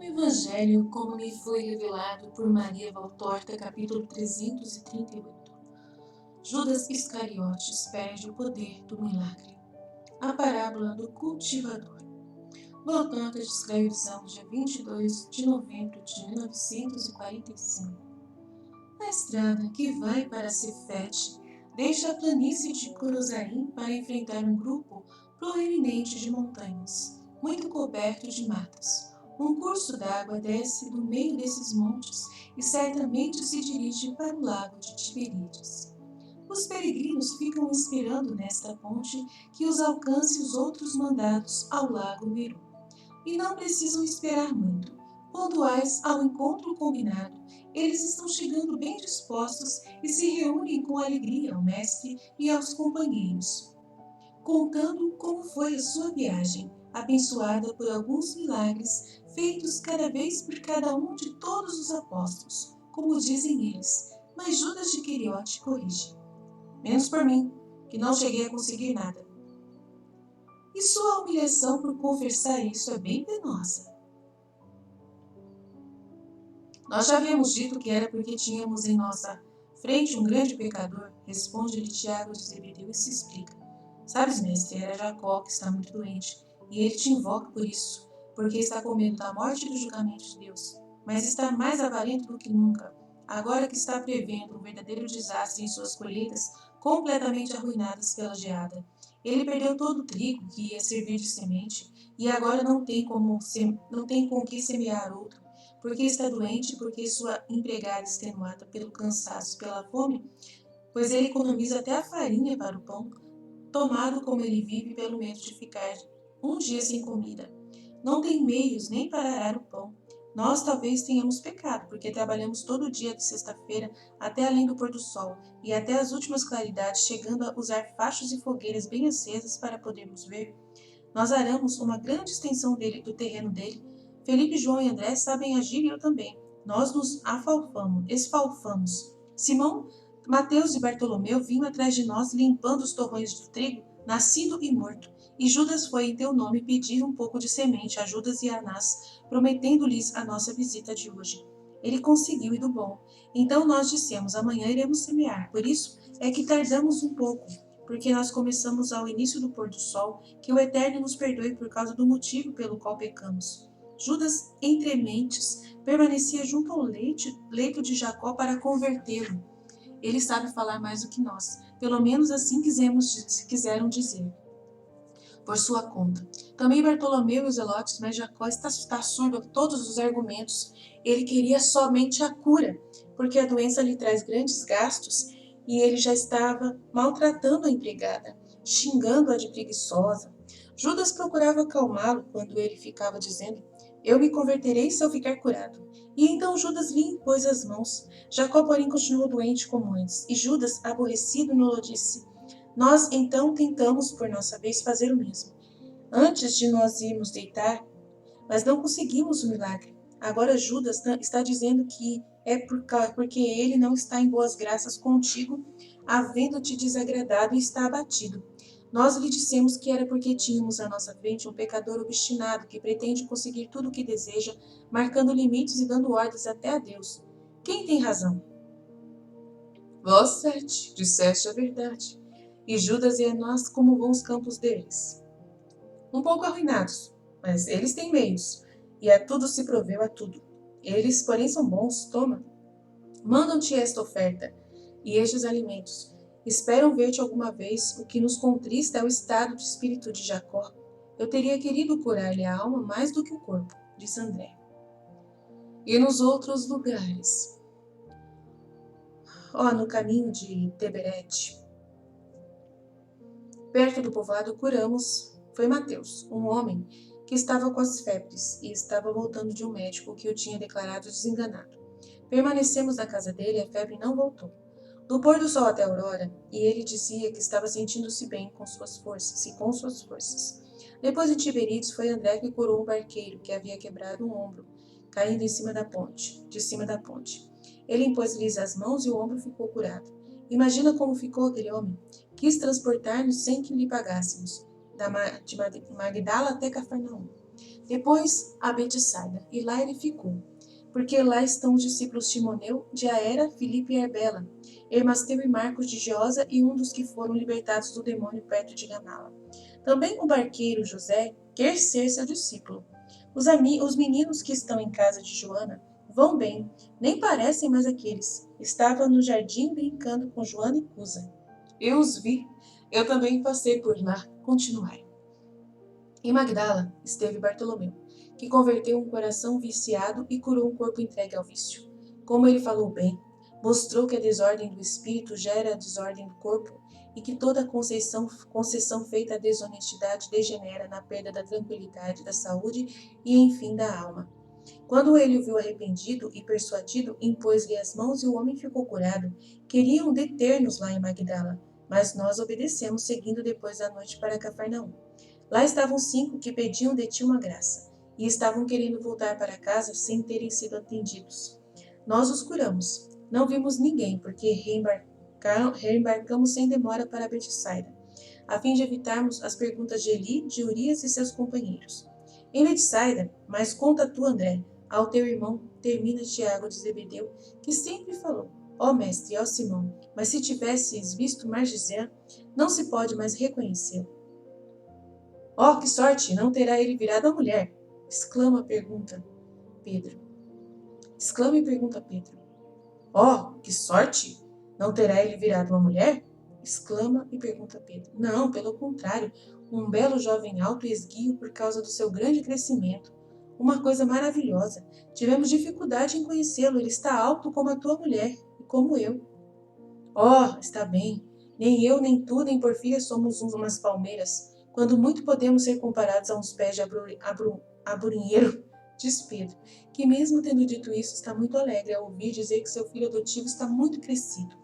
Evangelho, como me foi revelado por Maria Valtorta, capítulo 338. Judas Iscariotes perde o poder do milagre. A parábola do cultivador. Valtorta descreve visão dia 22 de novembro de 1945. Na estrada que vai para Cefete, deixa a planície de Corozaim para enfrentar um grupo proeminente de montanhas, muito coberto de matas. Um curso d'água desce do meio desses montes e certamente se dirige para o lago de Tiberíades. Os peregrinos ficam esperando nesta ponte que os alcance os outros mandados ao lago Meru. E não precisam esperar muito. Pontuais ao encontro combinado, eles estão chegando bem dispostos e se reúnem com alegria ao mestre e aos companheiros, contando como foi a sua viagem, abençoada por alguns milagres feitos cada vez por cada um de todos os apóstolos, como dizem eles. Mas Judas de Queriote corrige: menos por mim, que não cheguei a conseguir nada. E sua humilhação por confessar isso é bem penosa. Nós já havíamos dito que era porque tínhamos em nossa frente um grande pecador, responde-lhe Tiago de Zebedeu e se explica. Sabes, mestre, era Jacó que está muito doente, e ele te invoca por isso, porque está com medo da morte e do julgamento de Deus. Mas está mais avarento do que nunca, agora que está prevendo um verdadeiro desastre em suas colheitas, completamente arruinadas pela geada. Ele perdeu todo o trigo que ia servir de semente, e agora não tem com que semear outro, porque está doente, porque sua empregada extenuada pelo cansaço, pela fome, pois ele economiza até a farinha para o pão, tomado como ele vive pelo medo de ficar um dia sem comida. Não tem meios nem para arar o pão. Nós talvez tenhamos pecado, porque trabalhamos todo dia de sexta-feira até além do pôr do sol, e até as últimas claridades, chegando a usar fachos e fogueiras bem acesas para podermos ver. Nós aramos uma grande extensão do terreno dele. Felipe, João e André sabem agir e eu também. Nós nos esfalfamos. Simão, Mateus e Bartolomeu vinham atrás de nós limpando os torrões do trigo, nascido e morto. E Judas foi em teu nome pedir um pouco de semente a Judas e a Anás, prometendo-lhes a nossa visita de hoje. Ele conseguiu e do bom. Então nós dissemos, amanhã iremos semear. Por isso é que tardamos um pouco, porque nós começamos ao início do pôr do sol, que o Eterno nos perdoe por causa do motivo pelo qual pecamos. Judas, entre mentes, permanecia junto ao leito de Jacó para convertê-lo. Ele sabe falar mais do que nós, pelo menos assim quiseram dizer, por sua conta. Também Bartolomeu e os zelotes, mas Jacó está surdo a todos os argumentos. Ele queria somente a cura, porque a doença lhe traz grandes gastos e ele já estava maltratando a empregada, xingando-a de preguiçosa. Judas procurava acalmá-lo quando ele ficava dizendo: eu me converterei se eu ficar curado. E então Judas lhe impôs as mãos. Jacó, porém, continuou doente como antes, e Judas, aborrecido, não disse. Nós, então, tentamos, por nossa vez, fazer o mesmo, antes de nós irmos deitar, mas não conseguimos o milagre. Agora Judas está dizendo que é porque ele não está em boas graças contigo, havendo-te desagradado e está abatido. Nós lhe dissemos que era porque tínhamos à nossa frente um pecador obstinado que pretende conseguir tudo o que deseja, marcando limites e dando ordens até a Deus. Quem tem razão? Vós 7, disseste a verdade. E Judas e nós como vão os campos deles? Um pouco arruinados, mas eles têm meios, e a tudo se proveu a tudo. Eles, porém, são bons, toma. Mandam-te esta oferta, e estes alimentos. Esperam ver-te alguma vez. O que nos contrista é o estado de espírito de Jacó. Eu teria querido curar-lhe a alma mais do que o corpo, disse André. E nos outros lugares? No caminho de Teberete, perto do povoado, curamos. Foi Mateus, um homem que estava com as febres e estava voltando de um médico que o tinha declarado desenganado. Permanecemos na casa dele e a febre não voltou. Do pôr do sol até a aurora, e ele dizia que estava sentindo-se bem com suas forças. Depois em Tiberíades foi André que curou um barqueiro que havia quebrado um ombro, caindo de cima da ponte. Ele impôs-lhes as mãos e o ombro ficou curado. Imagina como ficou aquele homem. Quis transportar-nos sem que lhe pagássemos, de Magdala até Cafarnaum. Depois a Betsaida, e lá ele ficou, porque lá estão os discípulos Timoneu, de Aera, Filipe e Arbela, Hermasteu e Marcos de Geosa e um dos que foram libertados do demônio perto de Gamala. Também o barqueiro José quer ser seu discípulo. Os meninos que estão em casa de Joana vão bem, nem parecem mais aqueles. Estavam no jardim brincando com Joana e Cusa. Eu os vi, eu também passei por lá. Continuai. Em Magdala esteve Bartolomeu, que converteu um coração viciado e curou um corpo entregue ao vício. Como ele falou bem, mostrou que a desordem do espírito gera a desordem do corpo e que toda concessão feita à desonestidade degenera na perda da tranquilidade, da saúde e, enfim, da alma. Quando ele o viu arrependido e persuadido, impôs-lhe as mãos e o homem ficou curado. Queriam deter-nos lá em Magdala, mas nós obedecemos, seguindo depois da noite para Cafarnaum. Lá estavam 5 que pediam de ti uma graça, e estavam querendo voltar para casa sem terem sido atendidos. Nós os curamos. Não vimos ninguém, porque reembarcamos sem demora para Betsaida, a fim de evitarmos as perguntas de Eli, de Urias e seus companheiros. Em Betsaida, mas conta tu, André, ao teu irmão, termina Tiago de Zebedeu, que sempre falou, ó mestre, ó Simão, mas se tivesses visto Margisã, não se pode mais reconhecê-lo. Oh, que sorte! Não terá ele virado a mulher! Exclama e pergunta Pedro. Oh, que sorte! Não terá ele virado uma mulher? Exclama e pergunta Pedro. Não, pelo contrário, um belo jovem alto e esguio por causa do seu grande crescimento. Uma coisa maravilhosa. Tivemos dificuldade em conhecê-lo. Ele está alto como a tua mulher e como eu. Oh, está bem. Nem eu, nem tu, nem Porfíria somos umas palmeiras. Quando muito podemos ser comparados a uns pés de aburinheiro, diz Pedro, que mesmo tendo dito isso, está muito alegre ao ouvir dizer que seu filho adotivo está muito crescido.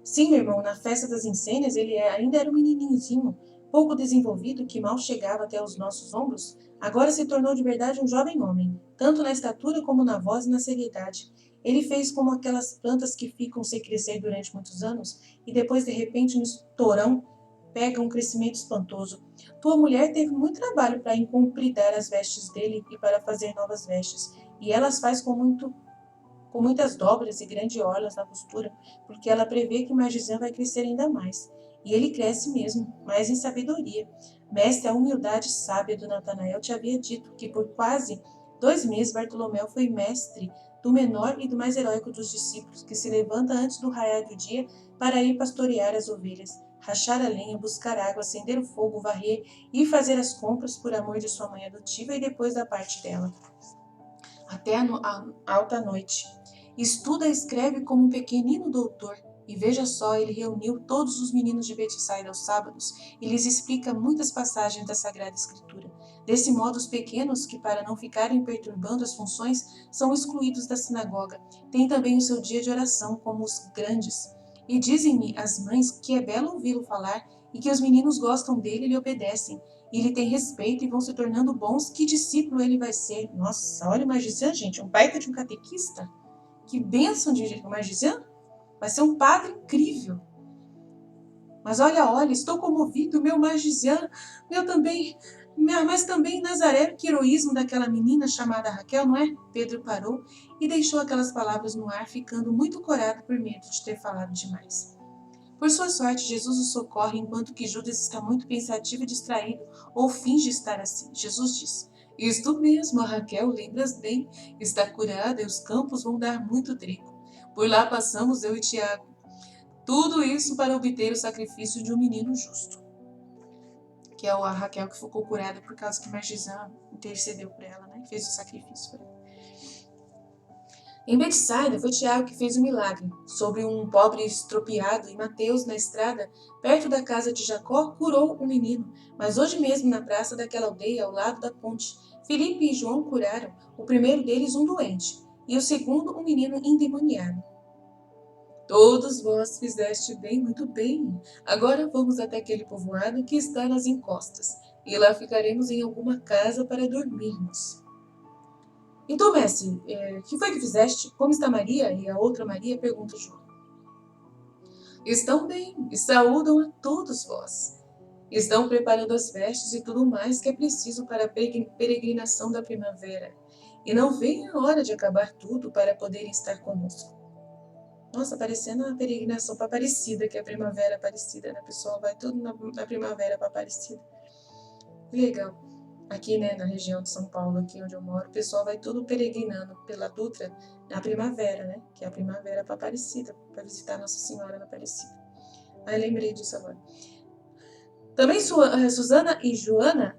Sim, meu irmão, na festa das incênias ele ainda era um menininhozinho, pouco desenvolvido, que mal chegava até os nossos ombros. Agora se tornou de verdade um jovem homem, tanto na estatura como na voz e na seriedade. Ele fez como aquelas plantas que ficam sem crescer durante muitos anos e depois, de repente, no estourão, pegam um crescimento espantoso. Tua mulher teve muito trabalho para encompridar as vestes dele e para fazer novas vestes, e elas faz com muitas dobras e grandes orlas na costura, porque ela prevê que Margisã vai crescer ainda mais. E ele cresce mesmo, mais em sabedoria. Mestre, a humildade sábia do Natanael te havia dito que por quase 2 meses Bartolomeu foi mestre do menor e do mais heróico dos discípulos, que se levanta antes do raiar do dia para ir pastorear as ovelhas, rachar a lenha, buscar água, acender o fogo, varrer e fazer as compras por amor de sua mãe adotiva e depois da parte dela, até a alta noite. Estuda e escreve como um pequenino doutor. E veja só, ele reuniu todos os meninos de Betsaida aos sábados e lhes explica muitas passagens da Sagrada Escritura. Desse modo, os pequenos, que para não ficarem perturbando as funções, são excluídos da sinagoga. Têm também o seu dia de oração, como os grandes. E dizem-me as mães que é belo ouvi-lo falar e que os meninos gostam dele e lhe obedecem. E ele tem respeito e vão se tornando bons. Que discípulo ele vai ser? Nossa, olha o Margisã, gente, um baita de um catequista. Que bênção de Margisã! Vai ser um padre incrível. Mas olha, estou comovido, meu Margisã, mas também Nazaré, que heroísmo daquela menina chamada Raquel, não é? Pedro parou e deixou aquelas palavras no ar, ficando muito corado por medo de ter falado demais. Por sua sorte, Jesus o socorre, enquanto que Judas está muito pensativo e distraído, ou finge estar assim. Jesus diz, isto mesmo, a Raquel, lembras bem, está curada e os campos vão dar muito trigo. Por lá passamos eu e Tiago. Tudo isso para obter o sacrifício de um menino justo. Que é a Raquel que ficou curada por causa que Margisã intercedeu por ela, né? Fez o sacrifício por ela. Em Betsaida foi Tiago que fez o milagre. Sobre um pobre estropiado, e Mateus, na estrada, perto da casa de Jacó, curou um menino. Mas hoje mesmo, na praça daquela aldeia, ao lado da ponte, Filipe e João curaram, o primeiro deles um doente, e o segundo um menino endemoniado. Todos vós fizeste bem, muito bem. Agora vamos até aquele povoado que está nas encostas, e lá ficaremos em alguma casa para dormirmos. E tu, mestre, que foi que fizeste? Como está Maria? E a outra Maria? Pergunta João. Estão bem e saúdam a todos vós. Estão preparando as vestes e tudo mais que é preciso para a peregrinação da primavera. E não vem a hora de acabar tudo para poderem estar conosco. Nossa, parecendo a peregrinação para Aparecida, que é a primavera Aparecida, né? O pessoal vai tudo na primavera para Aparecida. Que legal. Aqui, né, na região de São Paulo, aqui onde eu moro, o pessoal vai tudo peregrinando pela Dutra na primavera, né? Que é a primavera para Aparecida, para visitar Nossa Senhora na Aparecida. Aí lembrei disso agora. Também Susana e Joana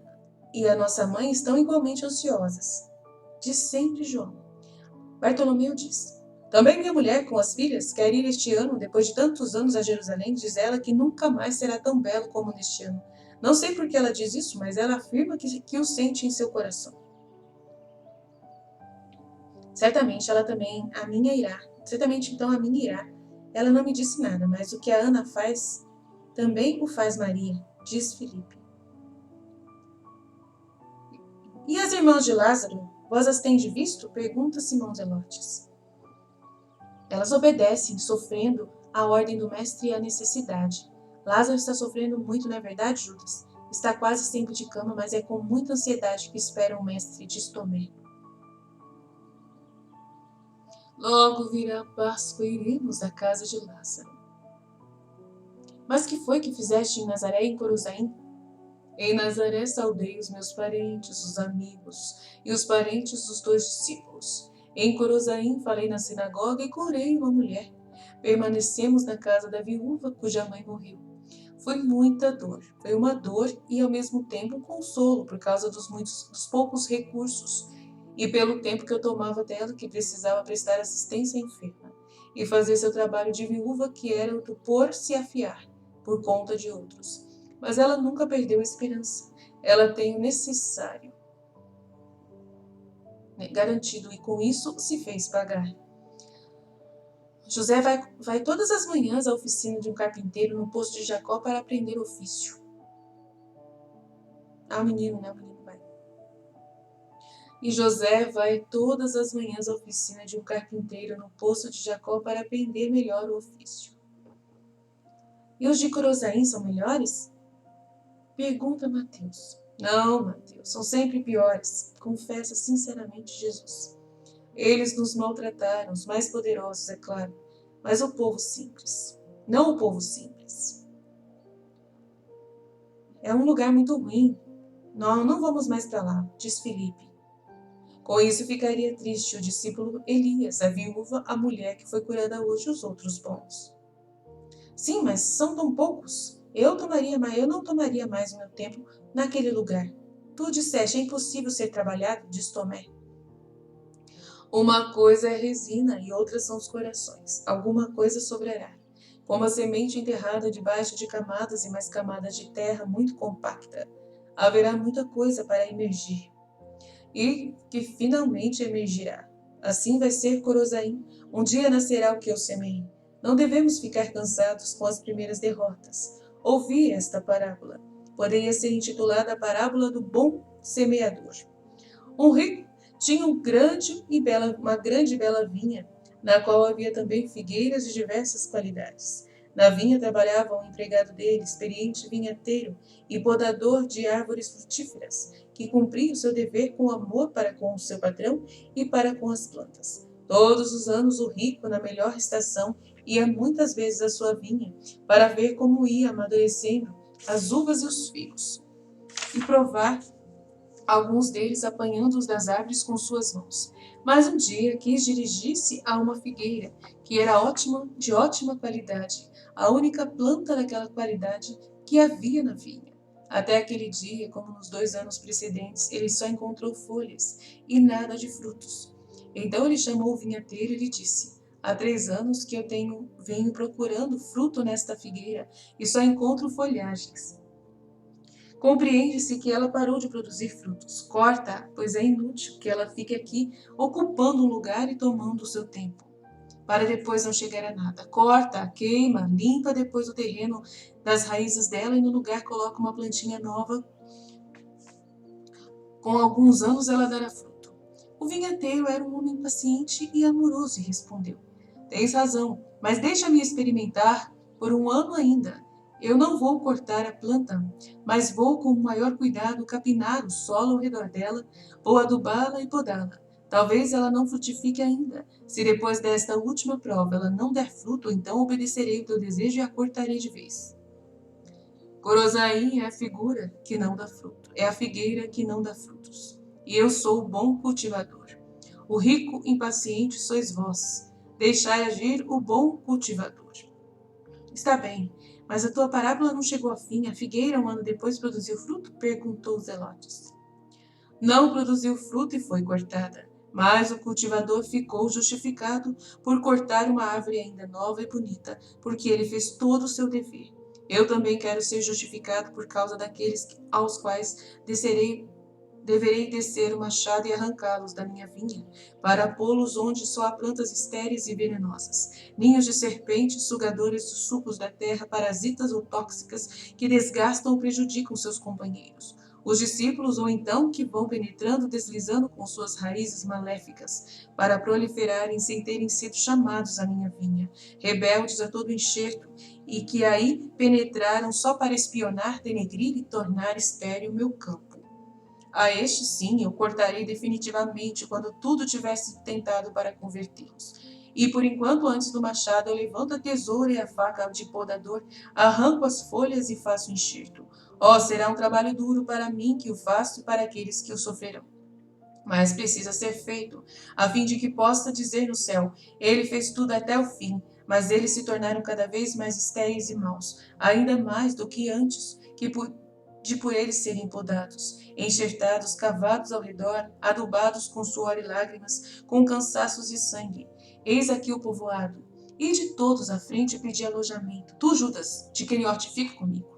e a nossa mãe estão igualmente ansiosas. Diz sempre João. Bartolomeu diz: também minha mulher com as filhas quer ir este ano, depois de tantos anos a Jerusalém, diz ela que nunca mais será tão belo como neste ano. Não sei por que ela diz isso, mas ela afirma que o sente em seu coração. Certamente ela também, a minha irá. Certamente então a minha irá. Ela não me disse nada, mas o que a Ana faz, também o faz Maria, diz Filipe. E as irmãs de Lázaro, vós as tendes visto? Pergunta Simão Zelotes. Elas obedecem, sofrendo a ordem do mestre e a necessidade. Lázaro está sofrendo muito, não é verdade, Judas? Está quase sempre de cama, mas é com muita ansiedade que espera o mestre, diz Tomé. Logo virá a Páscoa e iremos à casa de Lázaro. Mas que foi que fizeste em Nazaré e em Coruzaim? Em Nazaré saudei os meus parentes, os amigos e os parentes dos 2 discípulos. Em Coruzaim falei na sinagoga e curei uma mulher. Permanecemos na casa da viúva cuja mãe morreu. Foi muita dor, foi uma dor e ao mesmo tempo um consolo por causa dos poucos recursos e pelo tempo que eu tomava dela que precisava prestar assistência à enferma e fazer seu trabalho de viúva que era o do pôr-se a fiar por conta de outros. Mas ela nunca perdeu a esperança. Ela tem o necessário garantido e com isso se fez pagar. José vai todas as manhãs à oficina de um carpinteiro no poço de Jacó para aprender ofício. O menino, né? O menino vai. E José vai todas as manhãs à oficina de um carpinteiro no poço de Jacó para aprender melhor o ofício. E os de Corozaim são melhores? Pergunta Mateus. Não, Mateus, são sempre piores, confessa sinceramente Jesus. Eles nos maltrataram, os mais poderosos, é claro, mas o povo simples. Não o povo simples. É um lugar muito ruim. Nós não vamos mais para lá, diz Filipe. Com isso ficaria triste o discípulo Elias, a viúva, a mulher que foi curada hoje, os outros bons. Sim, mas são tão poucos. Eu não tomaria mais o meu tempo naquele lugar. Tu disseste, é impossível ser trabalhado, diz Tomé. Uma coisa é resina e outra são os corações. Alguma coisa sobrará. Como a semente enterrada debaixo de camadas e mais camadas de terra muito compacta. Haverá muita coisa para emergir. E que finalmente emergirá. Assim vai ser Corozaim. Um dia nascerá o que eu semei. Não devemos ficar cansados com as primeiras derrotas. Ouvi esta parábola. Poderia ser intitulada a parábola do bom semeador. Um rico tinha uma grande e bela vinha, na qual havia também figueiras de diversas qualidades. Na vinha trabalhava um empregado dele, experiente vinhateiro e podador de árvores frutíferas, que cumpria o seu dever com amor para com o seu patrão e para com as plantas. Todos os anos o rico, na melhor estação, ia muitas vezes à sua vinha, para ver como ia amadurecendo as uvas e os figos, e provar alguns deles apanhando-os das árvores com suas mãos. Mas um dia quis dirigir-se a uma figueira, que era de ótima qualidade, a única planta daquela qualidade que havia na vinha. Até aquele dia, como nos 2 anos precedentes, ele só encontrou folhas e nada de frutos. Então ele chamou o vinhateiro e lhe disse: há 3 anos que eu venho procurando fruto nesta figueira e só encontro folhagens. Compreende-se que ela parou de produzir frutos. Corta, pois é inútil que ela fique aqui ocupando um lugar e tomando o seu tempo, para depois não chegar a nada. Corta, queima, limpa depois o terreno das raízes dela e no lugar coloca uma plantinha nova. Com alguns anos ela dará fruto. O vinhateiro era um homem paciente e amoroso e respondeu: tens razão, mas deixa-me experimentar por 1 ano ainda. Eu não vou cortar a planta, mas vou com o maior cuidado capinar o solo ao redor dela, vou adubá-la e podá-la. Talvez ela não frutifique ainda. Se depois desta última prova ela não der fruto, então obedecerei o teu desejo e a cortarei de vez. Corozaim é a figura que não dá fruto, é a figueira que não dá frutos. E eu sou o bom cultivador. O rico impaciente sois vós. Deixai agir o bom cultivador. Está bem, mas a tua parábola não chegou a fim. A figueira, um ano depois, produziu fruto? Perguntou Zelotes. Não produziu fruto e foi cortada. Mas o cultivador ficou justificado por cortar uma árvore ainda nova e bonita, porque ele fez todo o seu dever. Eu também quero ser justificado por causa daqueles aos quais deverei descer o machado e arrancá-los da minha vinha, para pô-los onde só há plantas estéreis e venenosas, ninhos de serpentes, sugadores dos sucos da terra, parasitas ou tóxicas que desgastam ou prejudicam seus companheiros. Os discípulos, ou então, que vão penetrando, deslizando com suas raízes maléficas, para proliferarem sem terem sido chamados à minha vinha, rebeldes a todo enxerto, e que aí penetraram só para espionar, denegrir e tornar estéril o meu campo. A este sim eu cortarei definitivamente quando tudo tivesse tentado para convertê-los. E por enquanto, antes do machado, eu levanto a tesoura e a faca de podador, arranco as folhas e faço enxerto. Será um trabalho duro para mim que o faço e para aqueles que o sofrerão. Mas precisa ser feito, a fim de que possa dizer no céu, ele fez tudo até o fim, mas eles se tornaram cada vez mais estéreis e maus, ainda mais do que antes, de por eles serem podados, enxertados, cavados ao redor, adubados com suor e lágrimas, com cansaços e sangue. Eis aqui o povoado. E de todos à frente pedi alojamento. Tu, Judas, de Queriote, fica comigo.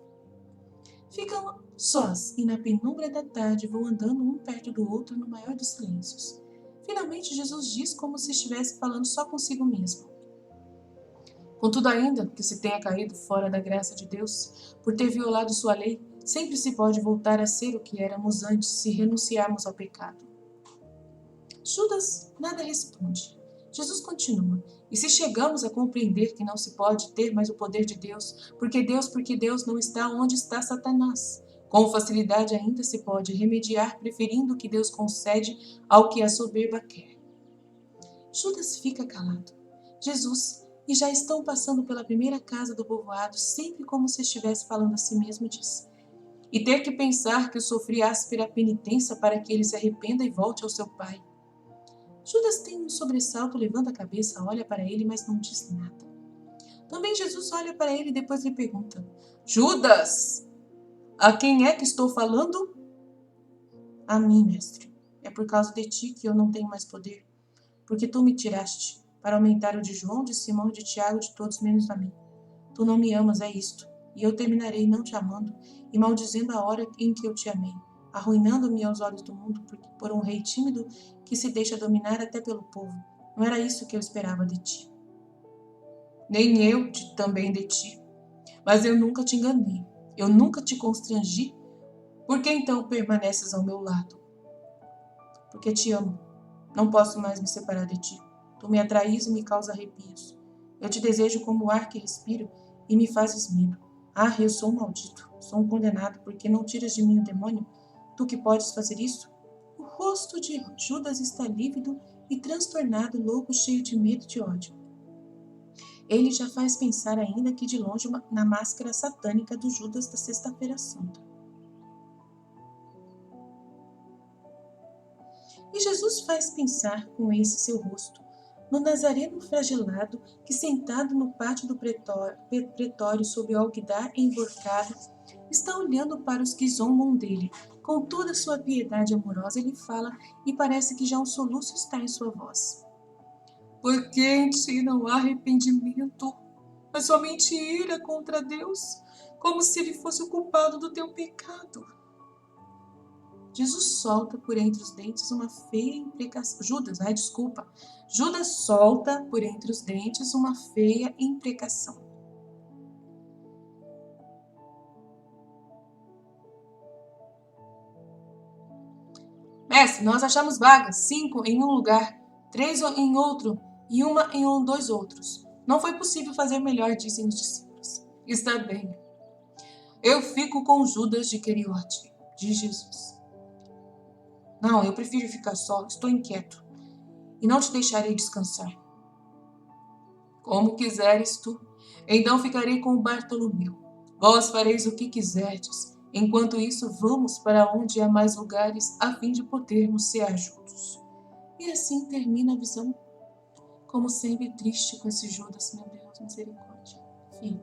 Ficam sós e na penumbra da tarde vão andando um perto do outro no maior dos silêncios. Finalmente Jesus diz como se estivesse falando só consigo mesmo. Contudo, ainda que se tenha caído fora da graça de Deus, por ter violado sua lei, sempre se pode voltar a ser o que éramos antes se renunciarmos ao pecado. Judas nada responde. Jesus continua. E se chegamos a compreender que não se pode ter mais o poder de Deus, porque Deus não está onde está Satanás, com facilidade ainda se pode remediar, preferindo o que Deus concede ao que a soberba quer. Judas fica calado. Jesus, e já estão passando pela primeira casa do povoado, sempre como se estivesse falando a si mesmo, diz: e ter que pensar que eu sofri áspera penitência para que ele se arrependa e volte ao seu pai. Judas tem um sobressalto, levanta a cabeça, olha para ele, mas não diz nada. Também Jesus olha para ele e depois lhe pergunta: Judas, a quem é que estou falando? A mim, mestre. É por causa de ti que eu não tenho mais poder, porque tu me tiraste, para aumentar o de João, de Simão e de Tiago, de todos menos a mim. Tu não me amas, é isto, e eu terminarei não te amando e maldizendo a hora em que eu te amei, arruinando-me aos olhos do mundo por um rei tímido que se deixa dominar até pelo povo. Não era isso que eu esperava de ti. Nem eu também de ti. Mas eu nunca te enganei, eu nunca te constrangi. Por que então permaneces ao meu lado? Porque te amo. Não posso mais me separar de ti. Tu me atraís e me causa arrepios. Eu te desejo como o ar que respiro e me fazes medo. Eu sou um maldito, sou um condenado, porque não tiras de mim o demônio? Tu que podes fazer isso? O rosto de Judas está lívido e transtornado, louco, cheio de medo e de ódio. Ele já faz pensar ainda que de longe na máscara satânica do Judas da Sexta-feira Santa. E Jesus faz pensar com esse seu rosto no Nazareno flagelado que, sentado no pátio do pretório sob o alguidar emborcado, está olhando para os que zombam dele. Com toda a sua piedade amorosa, ele fala e parece que já um soluço está em sua voz. Porque em ti não há arrependimento, mas somente ira contra Deus, como se ele fosse o culpado do teu pecado. Jesus solta por entre os dentes uma feia imprecação. Judas solta por entre os dentes uma feia imprecação. Mestre, nós achamos vagas, 5 em um lugar, 3 em outro e uma em 2 outros. Não foi possível fazer melhor, dizem os discípulos. Está bem. Eu fico com Judas de Queriote, diz Jesus. Não, eu prefiro ficar só, estou inquieto, e não te deixarei descansar. Como quiseres tu, então ficarei com o Bartolomeu. Vós fareis o que quiserdes. Enquanto isso, vamos para onde há mais lugares, a fim de podermos ser juntos. E assim termina a visão. Como sempre, triste com esse Judas, meu Deus, misericórdia. Fim.